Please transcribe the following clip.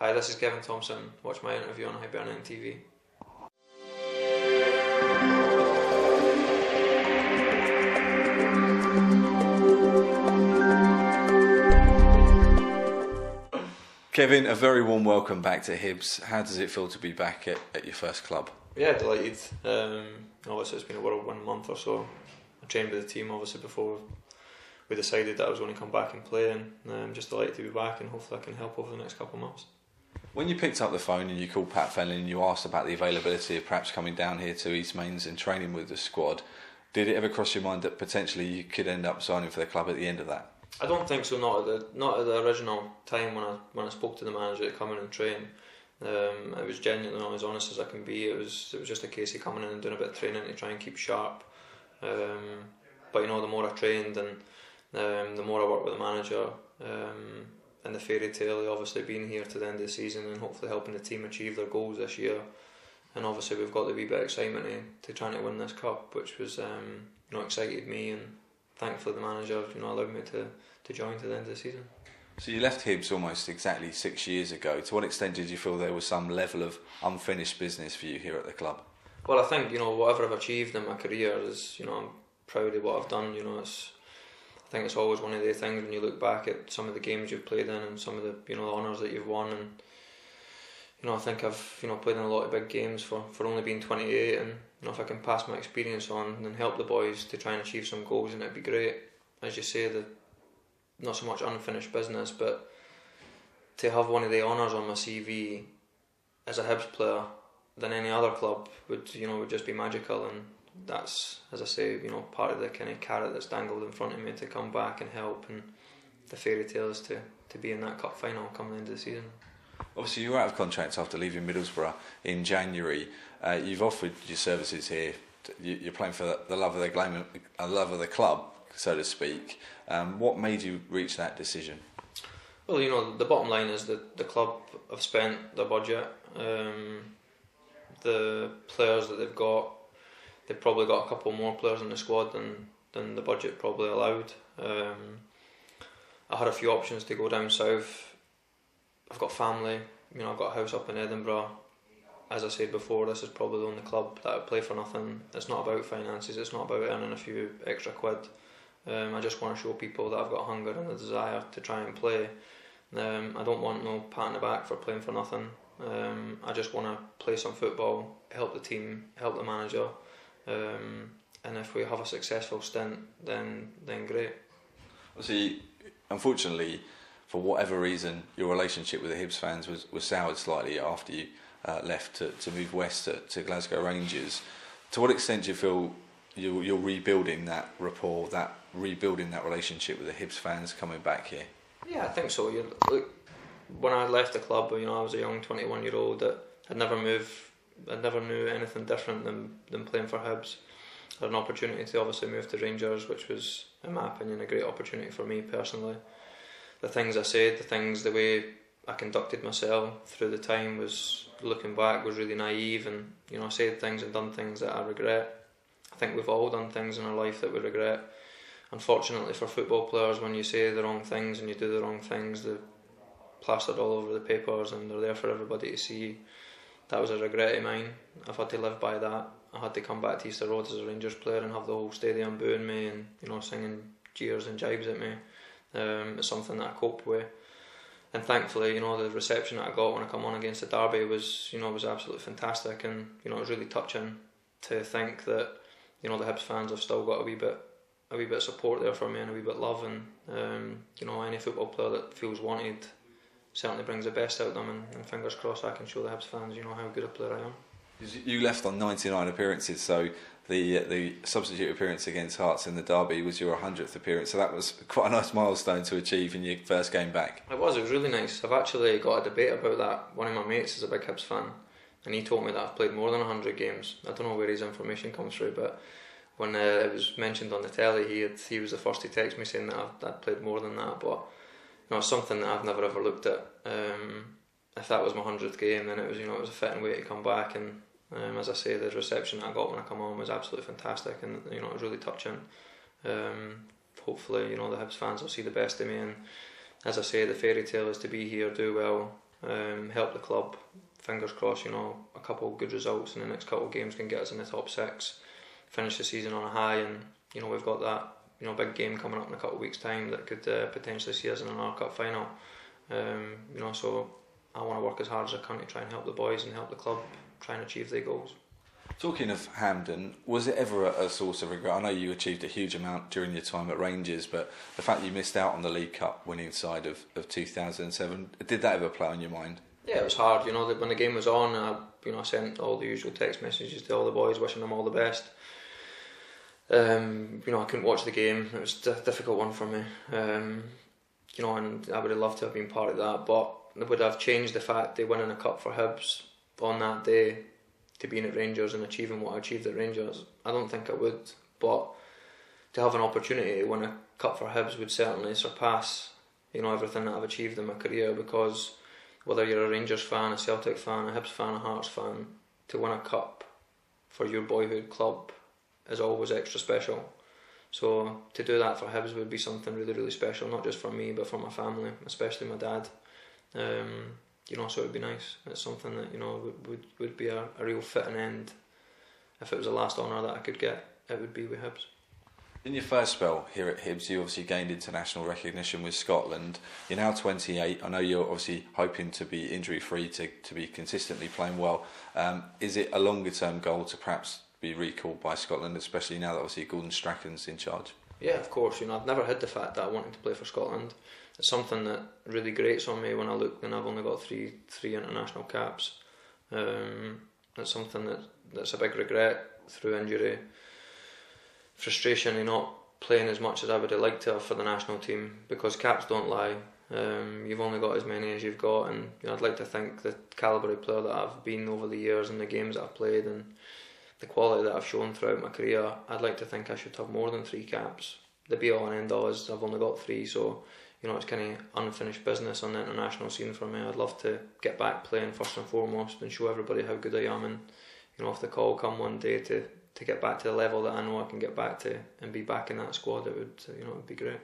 Hi, this is Kevin Thomson. Watch my interview on Hibernian TV. Kevin, a very warm welcome back to Hibs. How does it feel to be back at your first club? Yeah, delighted. Obviously it's been a whirlwind month or so. I trained with the team obviously before we decided that I was going to come back and play, and I'm just delighted to be back, and hopefully I can help over the next couple of months. When you picked up the phone and you called Pat Fenlon and you asked about the availability of perhaps coming down here to East Mains and training with the squad, did it ever cross your mind that potentially you could end up signing for the club at the end of that? I don't think so. Not at the original time when I spoke to the manager to come in and train. It was genuinely as honest as I can be. It was just a case of coming in and doing a bit of training to try and keep sharp. But the more I trained and the more I worked with the manager, and the fairy tale of obviously being here to the end of the season and hopefully helping the team achieve their goals this year. And obviously we've got the wee bit of excitement to trying to win this cup, which was excited me, and thankfully the manager allowed me to join to the end of the season. So you left Hibs almost exactly 6 years ago. To what extent did you feel there was some level of unfinished business for you here at the club? Well, I think whatever I've achieved in my career is I'm proud of what I've done. I think it's always one of the things when you look back at some of the games you've played in and some of the the honours that you've won, and I think I've played in a lot of big games for only being 28, and if I can pass my experience on and help the boys to try and achieve some goals, and it'd be great. As you say, not so much unfinished business, but to have one of the honours on my CV as a Hibs player than any other club would just be magical, and that's, as I say, part of the kind of carrot that's dangled in front of me to come back and help, and the fairy tale is to be in that cup final coming into the season. Obviously you were out of contract after leaving Middlesbrough in January. You've offered your services here. You're playing for the love of the game, the love of the club, so to speak. What made you reach that decision? Well, the bottom line is that the club have spent their budget. The players that they've probably got a couple more players in the squad than the budget probably allowed. I had a few options to go down south. I've got family, I've got a house up in Edinburgh. As I said before, this is probably the only club that I play for nothing. It's not about finances, it's not about earning a few extra quid. I just want to show people that I've got hunger and a desire to try and play. I don't want no pat on the back for playing for nothing. I just want to play some football, help the team, help the manager, and if we have a successful stint, then great. See, unfortunately, for whatever reason, your relationship with the Hibs fans was soured slightly after you left to move west to Glasgow Rangers. To what extent do you feel you're rebuilding that rapport, rebuilding that relationship with the Hibs fans coming back here? Yeah, I think so. Look, when I left the club, I was a young 21-year-old that had never moved. I never knew anything different than playing for Hibs. I had an opportunity to obviously move to Rangers, which was, in my opinion, a great opportunity for me personally. The things I said, the way I conducted myself through the time was, looking back, was really naive, and I said things and done things that I regret. I think we've all done things in our life that we regret. Unfortunately for football players, when you say the wrong things and you do the wrong things, they're plastered all over the papers and they're there for everybody to see. That was a regret of mine. I've had to live by that. I had to come back to Easter Road as a Rangers player and have the whole stadium booing me and singing jeers and jibes at me. It's something that I coped with, and thankfully, the reception that I got when I come on against the derby was absolutely fantastic, and it was really touching to think that the Hibs fans have still got a wee bit of support there for me and a wee bit of love, and any football player that feels wanted certainly brings the best out of them, and fingers crossed I can show the Hibs fans how good a player I am. You left on 99 appearances, so the substitute appearance against Hearts in the derby was your 100th appearance, so that was quite a nice milestone to achieve in your first game back. It was really nice. I've actually got a debate about that. One of my mates is a big Hibs fan, and he told me that I've played more than 100 games. I don't know where his information comes through, but when it was mentioned on the telly, he was the first to text me saying that I'd played more than that, but it's something that I've never ever looked at. If that was my 100th game, then it was a fitting way to come back, and as I say, the reception that I got when I come on was absolutely fantastic, and it was really touching. Hopefully, the Hibs fans will see the best of me, and as I say, the fairy tale is to be here, do well, help the club. Fingers crossed, you know, a couple of good results in the next couple of games can get us in the top 6, finish the season on a high, and you know we've got that, you know, big game coming up in a couple of weeks' time that could potentially see us in an Cup final. You know, so I want to work as hard as I can to try and help the boys and help the club try and achieve their goals. Talking of Hampden, was it ever a source of regret? I know you achieved a huge amount during your time at Rangers, but the fact that you missed out on the League Cup winning side of 2007, did that ever play on your mind? Yeah, it was hard. You know, when the game was on, I sent all the usual text messages to all the boys, wishing them all the best. You know, I couldn't watch the game. It was a difficult one for me. You know, and I would have loved to have been part of that, but it would have changed the fact they winning a cup for Hibs on that day to being at Rangers and achieving what I achieved at Rangers. I don't think I would, but to have an opportunity to win a cup for Hibs would certainly surpass, you know, everything that I've achieved in my career, because whether you're a Rangers fan, a Celtic fan, a Hibs fan, a Hearts fan, to win a cup for your boyhood club is always extra special. So to do that for Hibs would be something really, really special, not just for me but for my family, especially my dad. You know, so it would be nice. It's something that, you know, would be a real fitting end. If it was the last honour that I could get, it would be with Hibs. In your first spell here at Hibs, you obviously gained international recognition with Scotland. You're now 28. I know you're obviously hoping to be injury-free, to be consistently playing well. Is it a longer-term goal to perhaps be recalled by Scotland, especially now that obviously Gordon Strachan's in charge? Yeah, of course. You know, I've never hid the fact that I wanted to play for Scotland. It's something that really grates on me when I look and I've only got three international caps. It's something that's a big regret through injury. Frustration in not playing as much as I would have liked to have for the national team, because caps don't lie. You've only got as many as you've got, and you know, I'd like to think the calibre of player that I've been over the years and the games that I've played and the quality that I've shown throughout my career, I'd like to think I should have more than 3 caps. The be all and end all is I've only got 3, so you know, it's kind of unfinished business on the international scene for me. I'd love to get back playing first and foremost and show everybody how good I am, and you know, if the call come one day to get back to the level that I know I can get back to and be back in that squad, it would, you know, it would be great.